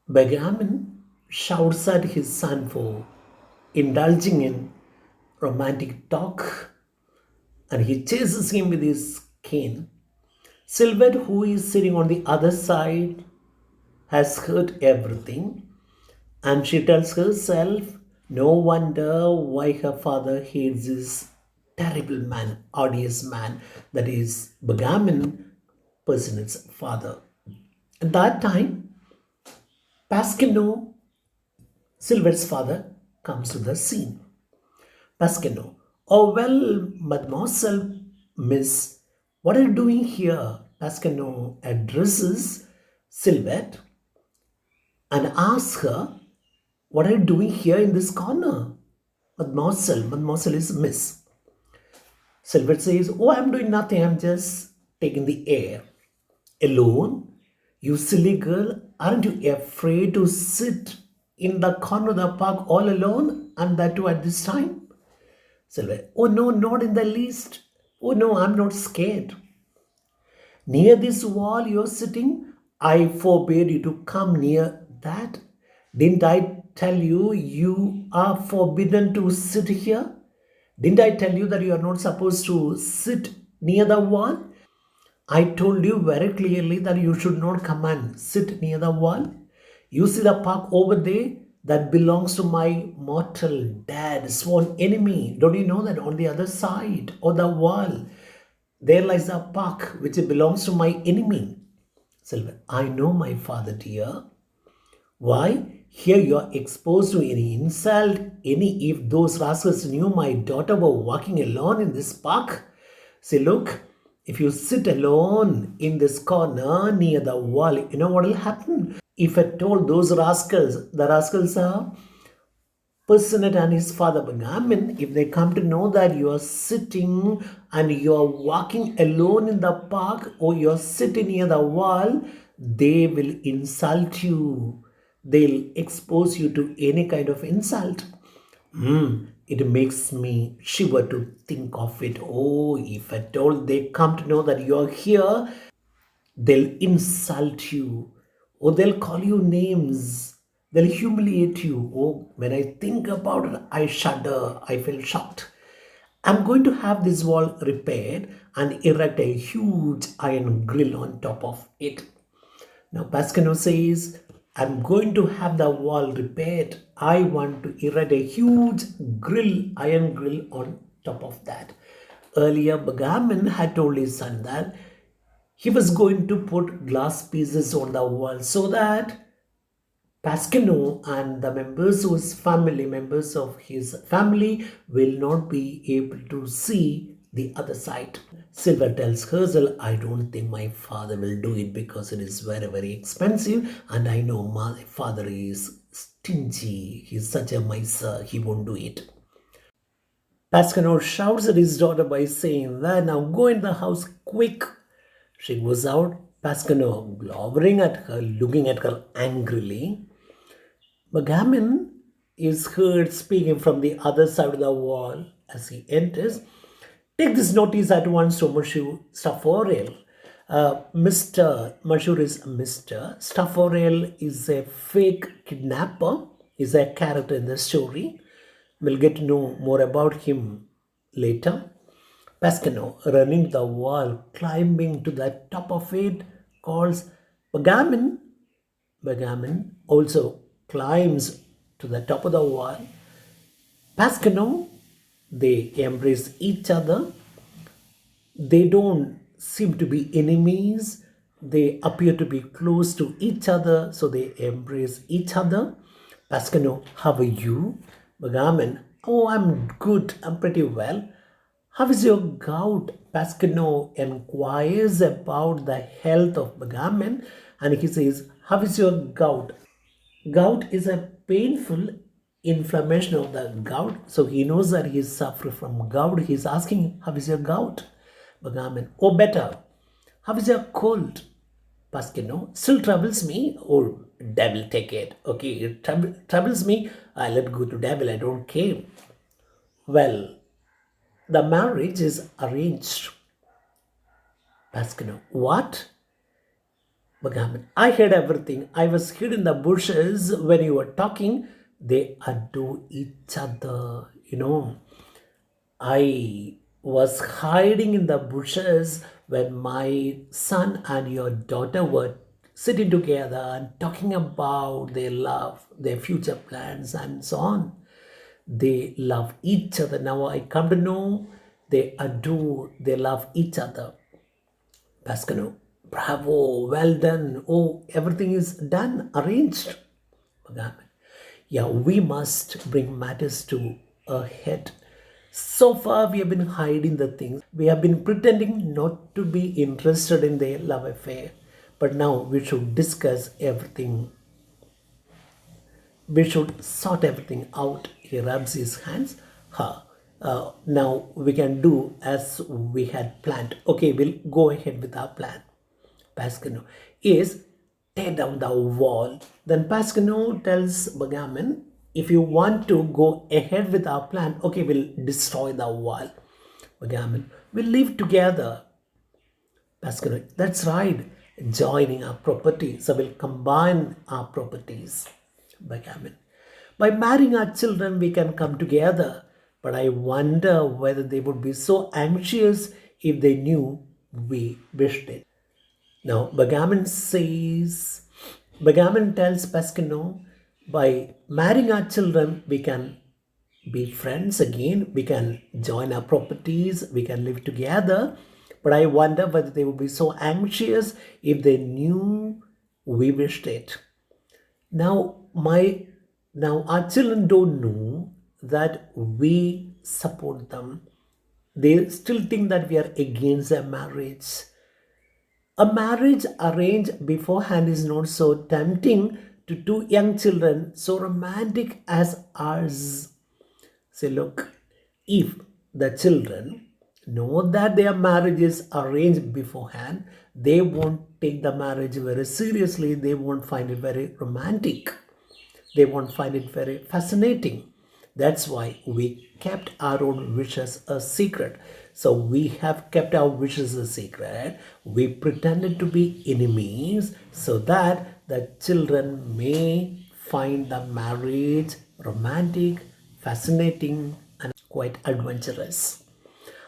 Benjamin shouts at his son for indulging in romantic talk and he chases him with his cane. Silvet, who is sitting on the other side, has heard everything and she tells herself, no wonder why her father hates this terrible man, odious man, that is Benjamin, person's father. At that time, Pasquino, Silver's father, comes to the scene. Pasquino, oh well, mademoiselle, miss, what are you doing here? Pasquino addresses Silvet and asks her, what are you doing here in this corner? Mademoiselle is miss. Silvet says, oh, I'm doing nothing, I'm just taking the air. Alone? You silly girl, aren't you afraid to sit in the corner of the park all alone and that too at this time? Silver, oh no, not in the least. Oh no, I'm not scared. Near this wall you're sitting, I forbade you to come near that. Didn't I tell you you are forbidden to sit here? Didn't I tell you that you are not supposed to sit near the wall? I told you very clearly that you should not come and sit near the wall. You see the park over there? That belongs to my mortal dad, sworn enemy. Don't you know that on the other side of the wall, there lies a park which belongs to my enemy? Silver, I know my father, dear. Why? Here you are exposed to any insult, any if those rascals knew my daughter were walking alone in this park. Say, look, if you sit alone in this corner near the wall, you know what will happen? If I told those rascals, the rascals are Personate and his father Benjamin, if they come to know that you are sitting and you are walking alone in the park or you are sitting near the wall, they will insult you. They'll expose you to any kind of insult. It makes me shiver to think of it. Oh, if at all they come to know that you are here, they'll insult you, or they'll call you names, they'll humiliate you. Oh, when I think about it, I shudder, I feel shocked. I'm going to have this wall repaired and erect a huge iron grill on top of it. Now, Pascano says, I'm going to have the wall repaired. I want to erect a huge iron grill on top of that. Earlier, Bagaman had told his son that he was going to put glass pieces on the wall so that Pascano and the members of his family will not be able to see the other side. Silver tells Hazel, I don't think my father will do it because it is very, very expensive and I know my father is stingy. He's such a miser, he won't do it. Pascano shouts at his daughter by saying that now go in the house quick. She goes out, Pascano glowering at her, looking at her angrily. Bagamin is heard speaking from the other side of the wall as he enters. Take this notice at once to Monsieur Stafforel. Mr. Monsieur is Mr. Stafforel is a fake kidnapper, is a character in the story. We'll get to know more about him later. Pascano, running the wall, climbing to the top of it, calls Bagamin. Bagamin also climbs to the top of the wall. Pascano, they embrace each other. They don't seem to be enemies. They appear to be close to each other, so they embrace each other. Pascano, how are you? Bagamin, oh, I'm good. I'm pretty well. How is your gout? Pascano inquires about the health of Bagamin and he says, how is your gout? Gout is a painful inflammation of the gout. So he knows that he is suffering from gout. He's asking, how is your gout? Bagamin, oh, better. How is your cold? Pascano, still troubles me. Oh, devil take it. Okay, it troubles me. I let go to devil. I don't care. Well, the marriage is arranged. Pascano, what? I heard everything. I was hid in the bushes when you were talking. They adore each other, I was hiding in the bushes when my son and your daughter were sitting together and talking about their love, their future plans, and so on. They love each other. Now I come to know they adore, they love each other. Pascano, bravo, well done. Oh, everything is done, arranged. Yeah, we must bring matters to a head. So far, we have been hiding the things. We have been pretending not to be interested in their love affair. But now we should discuss everything. We should sort everything out. He rubs his hands. Ha. Now we can do as we had planned. Okay, we'll go ahead with our plan. Pascano is tear down the wall. Then Pascano tells Bagaman, if you want to go ahead with our plan, okay, we'll destroy the wall. Bagaman, we'll live together. Pascano, that's right. Joining our property. So we'll combine our properties. Bagaman, by marrying our children, we can come together. But I wonder whether they would be so anxious if they knew we wished it. Now, Bagaman tells Pasquino, by marrying our children, we can be friends again, we can join our properties, we can live together. But I wonder whether they would be so anxious if they knew we wished it. Now, now our children don't know that we support them. They still think that we are against their marriage. A marriage arranged beforehand is not so tempting to two young children, so romantic as ours. Say, look, if the children know that their marriage is arranged beforehand, they won't take the marriage very seriously, they won't find it very romantic, they won't find it very fascinating. That's why we kept our own wishes a secret. So we have kept our wishes a secret. We pretended to be enemies so that the children may find the marriage romantic, fascinating, and quite adventurous.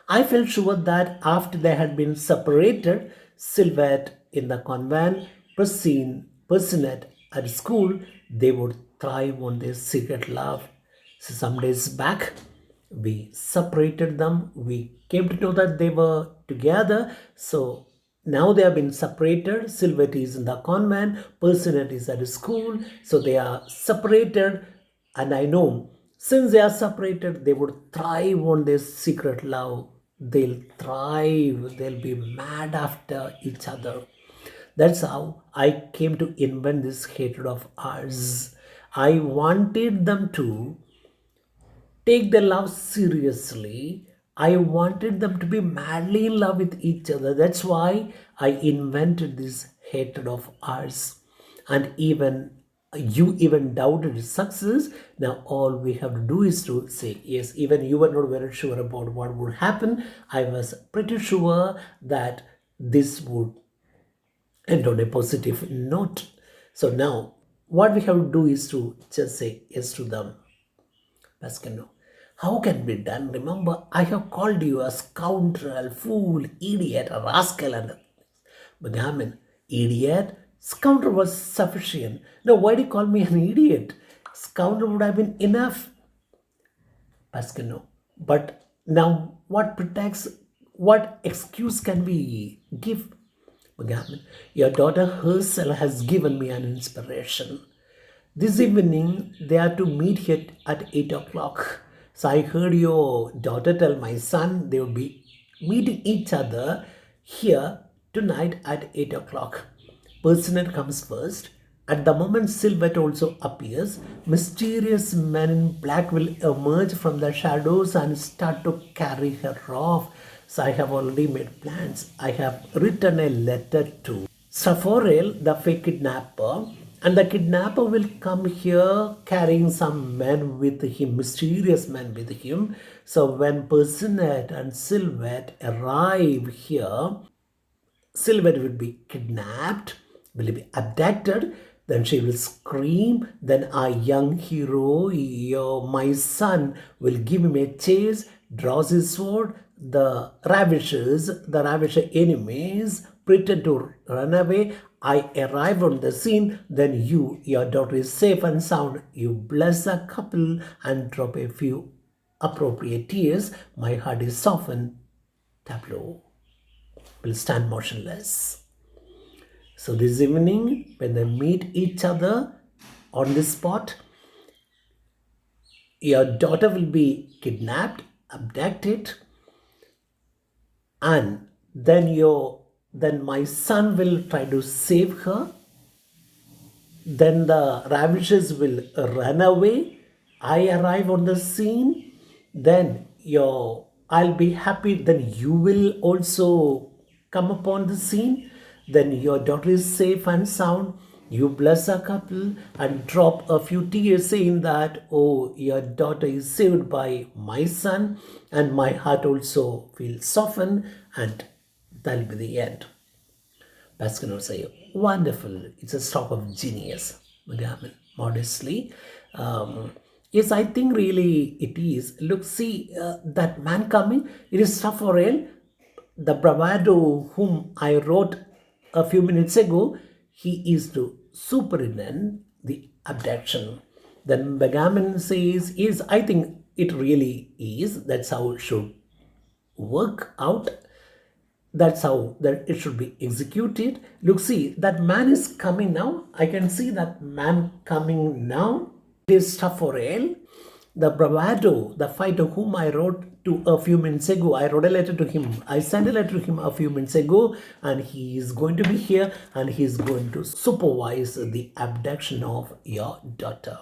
I felt sure that after they had been separated, Sylvette in the convent, Persinet at school, they would thrive on their secret love. So some days back, we separated them. We came to know that they were together. So now they have been separated. Sylvette is in the convent, Persinet is at school. So they are separated. And I know since they are separated, they would thrive on this secret love. They'll thrive, they'll be mad after each other. That's how I came to invent this hatred of ours. I wanted them to take their love seriously. I wanted them to be madly in love with each other. That's why I invented this hatred of ours. And even you even doubted its success. Now all we have to do is to say yes. Even you were not very sure about what would happen. I was pretty sure that this would end on a positive note. So now what we have to do is to just say yes to them. Pascal, how can be done? Remember, I have called you a scoundrel, fool, idiot, a rascal, and Benjamin, idiot. Scoundrel was sufficient. Now, why do you call me an idiot? Scoundrel would have been enough. Pascal, but now what protects? What excuse can we give? Benjamin, your daughter herself has given me an inspiration. This evening, they are to meet here at 8 o'clock. So I heard your daughter tell my son they will be meeting each other here tonight at 8 o'clock. Personate comes first. At the moment Silhouette also appears, mysterious men in black will emerge from the shadows and start to carry her off. So I have already made plans. I have written a letter to Saforel, the fake kidnapper, and the kidnapper will come here carrying some men with him, mysterious men with him. So when Personette and Silhouette arrive here, Silhouette will be kidnapped. will be abducted. Then she will scream. Then our young hero, my son, will give him a chase, draws his sword. The ravisher enemies pretend to run away. I arrive on the scene. Then your daughter is safe and sound. You bless the couple and drop a few appropriate tears. My heart is softened. Tableau will stand motionless. So this evening, when they meet each other on the spot, your daughter will be kidnapped, abducted, and then my son will try to save her. Then the ravishers will run away. I arrive on the scene. Then I'll be happy. Then you will also come upon the scene. Then your daughter is safe and sound. You bless a couple and drop a few tears saying that, oh, your daughter is saved by my son, and my heart also feels softened, and that'll be the end. Pascal would say, wonderful. It's a stroke of genius. Megaman, modestly. Yes, I think really it is. Look, see, that man coming, it is Raphael, the bravado whom I wrote a few minutes ago. He is to superintend the abduction. Then Begaman says, yes, I think it really is. That's how it should work out. That's how that it should be executed. Look, see, that man is coming now. I can see that man coming now. It is Stafforel, the bravado, the fighter whom I wrote to a few minutes ago. I wrote a letter to him. I sent a letter to him a few minutes ago, and he is going to be here, and he is going to supervise the abduction of your daughter.